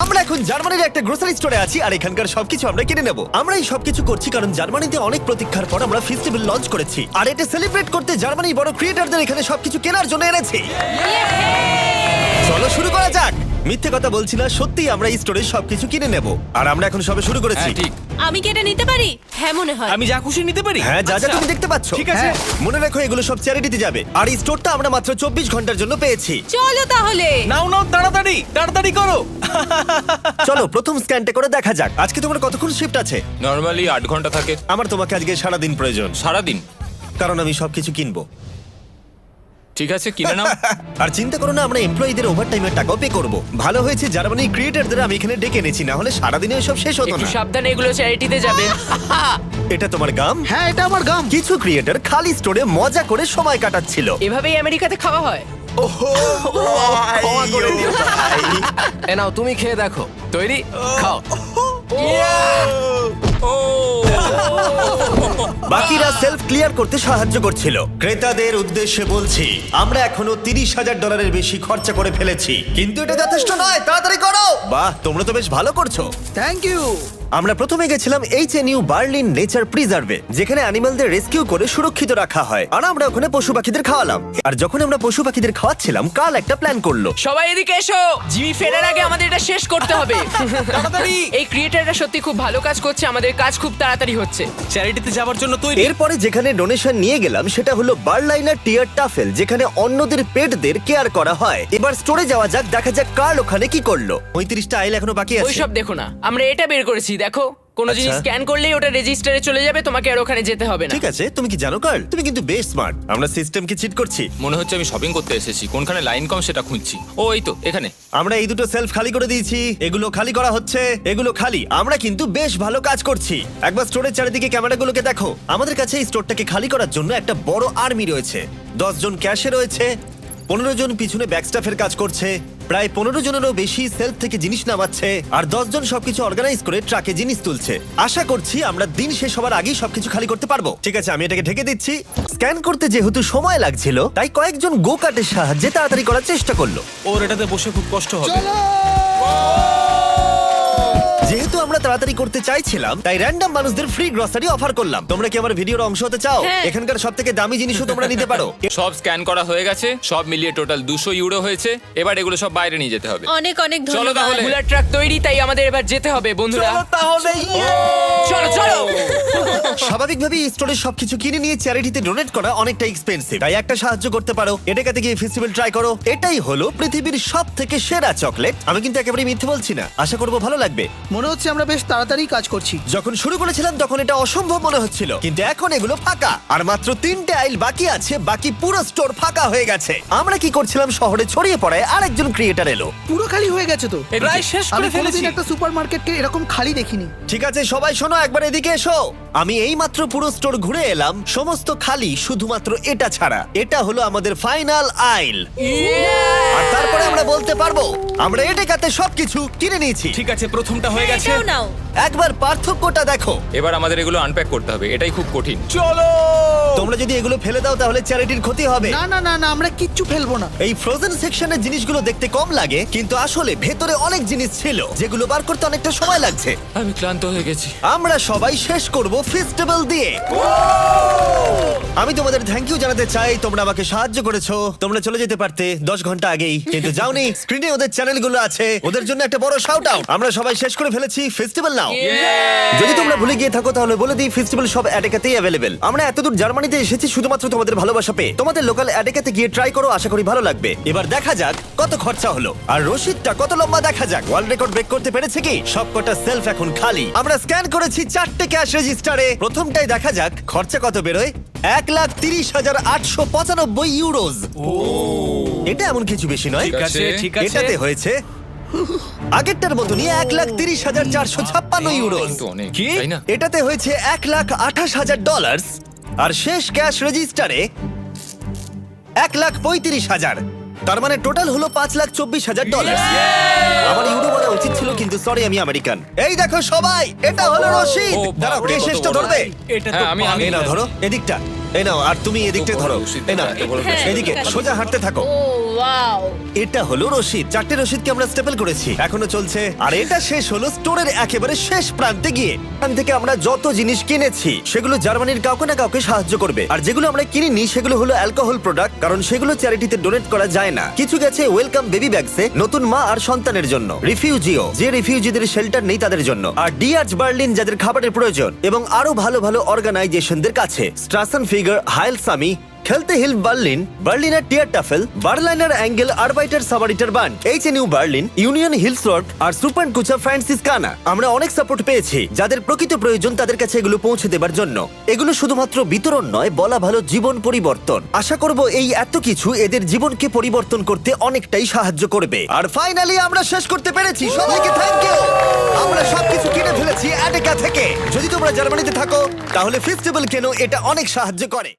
আমরা এখন জার্মানির একটা গ্রোসারি স্টোরে আছি আর এখানকার সবকিছু আমরা কিনে নেব। আমরা এই সবকিছু করছি কারণ জার্মানিতে অনেক প্রতীক্ষার পর আমরা ফেস্টিভ্যাল লঞ্চ করেছি, আর এটা সেলিব্রেট করতে জার্মানির বড় ক্রিয়েটরদের এখানে সবকিছু কেনার জন্য এনেছি। চলো শুরু করা যাক। মিথ্যে কথা বলছি না, সত্যি আমরা এই স্টোরে সবকিছু কিনে নেব, আর আমরা এখন সবে শুরু করেছি। ঠিক। আমি কি এটা নিতে পারি? হ্যাঁ মনে হয়। আমি যা খুশি নিতে পারি? হ্যাঁ, যা যা আচ্ছা। তুমি দেখতে পাচ্ছ। ঠিক আছে। হ্যাঁ, মনে রাখো এগুলো সব চ্যারিটিতে যাবে, আর এই স্টোরটা আমরা মাত্র 24 ঘন্টার জন্য পেয়েছি। চলো তাহলে। নাও নাও, তাড়াতাড়ি তাড়াতাড়ি করো। চলো প্রথম স্ক্যানটা করে দেখা যাক। আজকে তোমার কতক্ষণ শিফট আছে? নর্মালি 8 ঘন্টা থাকে। আমার তোমাকে আজকে সারাদিন প্রয়োজন, সারাদিন? কারণ আমি সবকিছু কিনবো। ঠিক আছে, কিনে নাও। আর চিন্তা করো না, আমরা এমপ্লয়ীদের ওভারটাইমের টাকাও পে করব। ভালো হয়েছে জার্মানির ক্রিয়েটরদের আমি এখানে ডেকে এনেছি, না হলে সারাদিনে সব শেষ হতো একটু না। সাবধানে, এগুলো চ্যারিটিতে যাবে। এটা তোমার গাম? হ্যাঁ, এটা আমার গাম। কিছু ক্রিয়েটর খালি স্টোরে মজা করে সময় কাটাচ্ছিল। এভাবেই আমেরিকাতে খাওয়া হয়। ক্ষমা করে দিও ভাই। এ নাও, তুমি খেয়ে দেখো। তৈরি? খাও। বাকিরা সেলফ ক্লিয়ার করতে সাহায্য করছিল। ক্রেতাদের উদ্দেশ্যে বলছি, আমরা এখনো $30,000 বেশি খরচা করে ফেলেছি, কিন্তু এটা যথেষ্ট নয়। তাড়াতাড়ি করো। বাহ, তোমরা তো বেশ ভালো করছো। Thank you. আমরা প্রথমে গেছিলাম HNU বার্লিন নেচার প্রিজার্ভে, যেখানে অ্যানিমালদের রেস্কিউ করে সুরক্ষিত রাখা হয়, আর আমরা ওখানে পশু পাখিদের খাওয়ালাম। আর যখন আমরা পশু পাখিদের খাওয়াচ্ছিলাম, কাল একটা প্ল্যান করলো। সবাই এদিকে এসো, জিমি ফেরার আগে আমাদের এটা শেষ করতে হবে। তাড়াতাড়ি। এই ক্রিয়েটাররা সত্যি খুব ভালো কাজ করছে, আমাদের কাজ খুব তাড়াতাড়ি হচ্ছে। চ্যারিটিতে যাওয়ার জন্য তৈরি। এরপরে যেখানে ডোনেশন নিয়ে গেলাম সেটা হলো বার্লাইনার টিয়ার টাফেল, যেখানে অন্যদের পেটদের কেয়ার করা হয়। এবার স্টোরে যাওয়া যাক, দেখা যাক কার্ল ওখানে কি করলো। 35টা আইল এখনো বাকি আছে। ওইসব দেখো না, আমরা এটা বের করেছি। দেখো, কোনো জিনিস আচ্ছা। স্ক্যান করলেই ওটা রেজিস্টারে চলে যাবে, তোমাকে আর ওখানে যেতে হবে না। ঠিক আছে, তুমি কি জানো কার্ল, তুমি কিন্তু বেশ স্মার্ট। আমরা সিস্টেমকে চিট করছি। মনে হচ্ছে আমি শপিং করতে এসেছি, কোনখানে লাইন কম সেটা খুঁজছি। ও এই তো এখানে। আমরা এই দুটো সেলফ খালি করে দিয়েছি, এগুলো খালি করা হচ্ছে, এগুলো খালি। আমরা কিন্তু বেশ ভালো কাজ করছি। একবার স্টোরের চারিদিকে ক্যামেরাগুলোকে দেখো। আমাদের কাছে এই স্টোরটাকে খালি করার জন্য একটা বড় আর্মি রয়েছে। 10 জন ক্যাশে রয়েছে, 15 জন পিছনে ব্যাকস্টাফের কাজ করছে, প্রায় 15 জনেরও বেশি সেলফ থেকে জিনিস নামাচ্ছে, আর 10 জন সবকিছু অর্গানাইজ করে ট্রাকে জিনিস তুলছে। আশা করছি আমরা দিন শেষ হবার আগেই সবকিছু খালি করতে পারবো। ঠিক আছে, আমি এটাকে ঢেকে দিচ্ছি। স্ক্যান করতে যেহেতু সময় লাগছিল, তাই কয়েকজন গো কার্টের সাহায্যে তাড়াতাড়ি করার চেষ্টা করলো। ওর এটাতে বসে খুব কষ্ট হবে। যেহেতু আমরা তাড়াতাড়ি করতে চাইছিলাম, তাই র্যান্ডম মানুষদের ফ্রি গ্রসারি অফার করলাম। তোমরা কি আমার ভিডিওর অংশ হতে চাও? হ্যাঁ। এখানকার সবথেকে দামি জিনিসও তোমরা নিতে পারো। সব স্ক্যান করা হয়ে গেছে, সব মিলিয়ে টোটাল 200 ইউরো হয়েছে। এবার এগুলো সব বাইরে নিয়ে যেতে হবে। অনেক অনেক চলো ধন্যবাদ। তাহলে। বুলার ট্রাক তৈরি, তাই আমাদের এবার যেতে হবে বন্ধুরা। তাহলে চলো চলো। স্বাভাবিকভাবেই স্টোরে সবকিছু কিনে নিয়ে চ্যারিটিতে ডোনেট করা অনেকটা এক্সপেন্সিভ, তাই একটা সাহায্য করতে পারো। এটাকাতে গিয়ে ফেস্টিভ্যাল ট্রাই করো। এটাই হলো পৃথিবীর সবথেকে সেরা চকলেট। আমি কিন্তু একেবারে মিথ্যে বলছি না, আশা করবো ভালো লাগবে। মনে হচ্ছে আমরা বেশ তাড়াতাড়ি কাজ করছি। যখন শুরু করেছিলাম তখন এটা অসম্ভব মনে হচ্ছিল, কিন্তু এখন এগুলো ফাঁকা, আর মাত্র 3টে আইল বাকি আছে। বাকি পুরো স্টোর ফাঁকা হয়ে গেছে। আমরা কি করছিলাম, শহরে ছড়িয়ে পড়ায় আরেকজন ক্রিয়েটার এলো। পুরো খালি হয়ে গেছে তো। প্রায় শেষ আমি করে ফেলেছি। কোনোদিন একটা সুপারমার্কেটকে এরকম খালি দেখিনি। ঠিক আছে সবাই শোনো, একবার এদিকে এসো। আমি এইমাত্র পুরো স্টোর ঘুরে এলাম, সমস্ত খালি, শুধুমাত্র এটা ছাড়া। এটা হলো আমাদের ফাইনাল আইল, আর তারপরে আমরা বলতে পারবো আমরা এটাকাতে সবকিছু কিনে নিয়েছি। ঠিক আছে, প্রথমটা হয়ে গেছে। এটাও নাও। একবার পার্থক্যটা দেখো। এবার আমাদের এগুলো আনপ্যাক করতে হবে, এটাই খুব কঠিন। চলো। তোমরা যদি এগুলো ফেলে দাও তাহলে চ্যারিটির ক্ষতি হবে। না না না না, আমরা কিচ্ছু ফেলবো না। এই ফ্রোজেন সেকশনের জিনিসগুলো দেখতে কম লাগে, কিন্তু আসলে ভেতরে অনেক জিনিস ছিল যেগুলো বার করতে অনেকটা সময় লাগছে। আমি ক্লান্ত হয়ে গেছি। আমরা সবাই শেষ করব ফেস্টিভ্যাল দিয়ে। আমি তোমাদের থ্যাংক ইউ জানাতে চাই, তোমরা আমাকে সাহায্য করেছো। তোমরা চলে যেতে পারতে 10 ঘন্টা আগেই, কিন্তু যাওনি। স্ক্রিনে ওদের চ্যানেলগুলো আছে, ওদের জন্য একটা বড় শাউট আউট। আমরা সবাই শেষ করে ফেলেছি ফেস্টিভ্যাল নাও। যদি তোমরা ভুলে গিয়ে থাকো তাহলে বলে দিই, ফেস্টিভ্যাল সব অ্যাডেকাতেই অ্যাভেলেবেল। আমরা এতদূর জার্মানিতে এসেছি শুধুমাত্র তোমাদের ভালোবাসা পেয়ে। তোমাদের লোকাল অ্যাডেকাতে গিয়ে ট্রাই করো, আশা করি ভালো লাগবে। এবার দেখা যাক কত খরচা হলো, আর রসিদটা কত লম্বা দেখা যাক। ওয়ার্ল্ড রেকর্ড ব্রেক করতে পেরেছে কি? সবকটা সেলফ এখন খালি। আমরা স্ক্যান করেছি 4টে ক্যাশ রেজিস্টারে। প্রথমটাই দেখা যাক খরচা কত বেরোয়। 1,30,895 ইউরোজ। এটা এমন কিছু বেশি নয়। ঠিক আছে, ঠিক আছে। এটাতে হয়েছে আগেরটার মতনই 1,30,456 ইউরোজ। কিন্তু অনেক, কি? তাই না? এটাতে হয়েছে $1,28,000, আর শেষ ক্যাশ রেজিস্টারে 1,35,000। তার মানে টোটাল হলো $5,24,000। আমার ইউরো বলা উচিত ছিল, কিন্তু সরি, আমি আমেরিকান। এই দেখো সবাই, এটা হলো রশিদ। ও, দাঁড়াও, বাপরে, কে কত শেষটা বড়। ধরবে? এটা তো হ্যাঁ, আমি এই নাও ধরো, এদিকটা। এই নাও, আর তুমি এদিকটা বড় ধরো। রশিদ, এই নাও, এত বড় হ্যাঁ, এদিকে ঠিক আছে। সোজা হাঁটতে থাকো। ও ওয়াও এটা হলো রশিদ, 4টে রশিদকে আমরা স্টেপল করেছি, এখনো চলছে। আর এটা শেষ হলো স্টোরের একেবারে শেষ প্রান্তে গিয়ে। এখান থেকে আমরা যত জিনিস কিনেছি সেগুলো জার্মানির কাউকে না কাউকে সাহায্য করবে, আর যেগুলো আমরা কিনিনি সেগুলো হলো অ্যালকোহল প্রোডাক্ট, কারণ সেগুলো চ্যারিটিতে ডোনেট করা যায় না। কিছু গেছে ওয়েলকাম বেবি ব্যাগসে, নতুন মা আর সন্তানের জন্য, রিফিউজিও যে রিফিউজিদের শেল্টার নেই তাদের জন্য, আর ডিআরচ বার্লিন যাদের খাবারের প্রয়োজন, এবং আরো ভালো ভালো অর্গানাইজেশনদের কাছে, স্ট্রাসেন ফিগার, হাইল সামি, খেলতে হিল Berlin, Berliner Tiertafel, Berliner অ্যাঙ্গেল, Arbeiter Samariter Bund, HNU Berlin, union Hilfswerk আর সুপার কুচা ফ্রান্সিসকানা। আমরা অনেক সাপোর্ট পেয়েছি, যাদের প্রকৃত প্রয়োজন তাদের কাছে এগুলো পৌঁছে দেবার জন্য। এগুলো শুধুমাত্র বিতরণ নয়, বলা ভালো জীবন পরিবর্তন। আশা করব এই এত কিছু এদের জীবনকে পরিবর্তন করতে অনেকটাই সাহায্য করবে। আর ফাইনালি আমরা শেষ করতে পেরেছি, সবাইকে থ্যাংক ইউ। আমরা সবকিছু কিনে ফেলেছি অ্যাটেকা থেকে। যদি তোমরা জার্মানিতে থাকো তাহলে ফেস্টিভ্যাল কেনো, এটা অনেক সাহায্য করে।